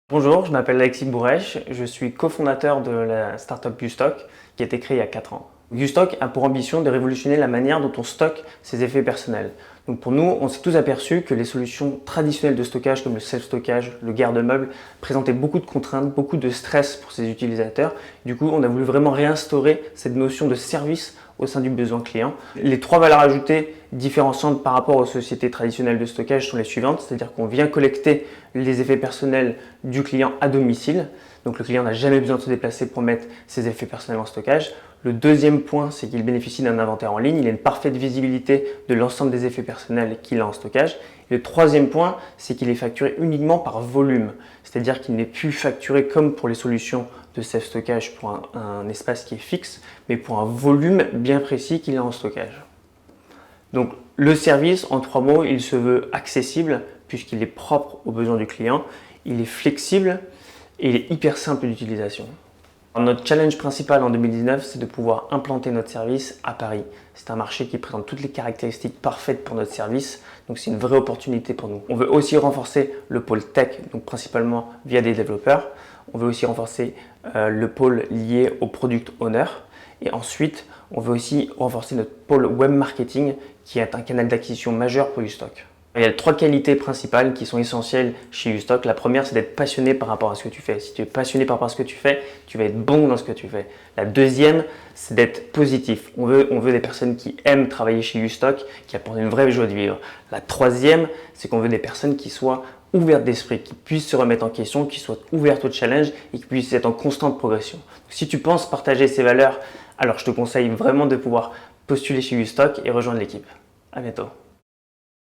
Bonjour, je m'appelle Alexis Bourèche, je suis cofondateur de la startup Ustock qui a été créée il y a 4 ans. Ustock a pour ambition de révolutionner la manière dont on stocke ses effets personnels. Donc pour nous, on s'est tous aperçus que les solutions traditionnelles de stockage comme le self-stockage, le garde-meubles présentaient beaucoup de contraintes, beaucoup de stress pour ses utilisateurs. Du coup, on a voulu vraiment réinstaurer cette notion de service au sein du besoin client. Les 3 valeurs ajoutées différenciantes par rapport aux sociétés traditionnelles de stockage sont les suivantes, c'est-à-dire qu'on vient collecter les effets personnels du client à domicile. Donc le client n'a jamais besoin de se déplacer pour mettre ses effets personnels en stockage. Le deuxième point, c'est qu'il bénéficie d'un inventaire en ligne. Il a une parfaite visibilité de l'ensemble des effets personnels qu'il a en stockage. Et le troisième point, c'est qu'il est facturé uniquement par volume. C'est-à-dire qu'il n'est plus facturé comme pour les solutions de self-stockage pour un espace qui est fixe, mais pour un volume bien précis qu'il a en stockage. Donc le service, en 3 mots, il se veut accessible puisqu'il est propre aux besoins du client, il est flexible et il est hyper simple d'utilisation. Notre challenge principal en 2019, c'est de pouvoir implanter notre service à Paris. C'est un marché qui présente toutes les caractéristiques parfaites pour notre service, donc c'est une vraie opportunité pour nous. On veut aussi renforcer le pôle tech, donc principalement via des développeurs. On veut aussi renforcer le pôle lié au product owner. Et ensuite, on veut aussi renforcer notre pôle web marketing, qui est un canal d'acquisition majeur pour Ustock. Il y a 3 qualités principales qui sont essentielles chez Ustock. La première, c'est d'être passionné par rapport à ce que tu fais. Si tu es passionné par rapport à ce que tu fais, tu vas être bon dans ce que tu fais. La deuxième, c'est d'être positif. On veut des personnes qui aiment travailler chez Ustock, qui apportent une vraie joie de vivre. La troisième, c'est qu'on veut des personnes qui soient ouvertes d'esprit, qui puissent se remettre en question, qui soient ouvertes au challenge et qui puissent être en constante progression. Donc, si tu penses partager ces valeurs, alors je te conseille vraiment de pouvoir postuler chez Ustock et rejoindre l'équipe. À bientôt.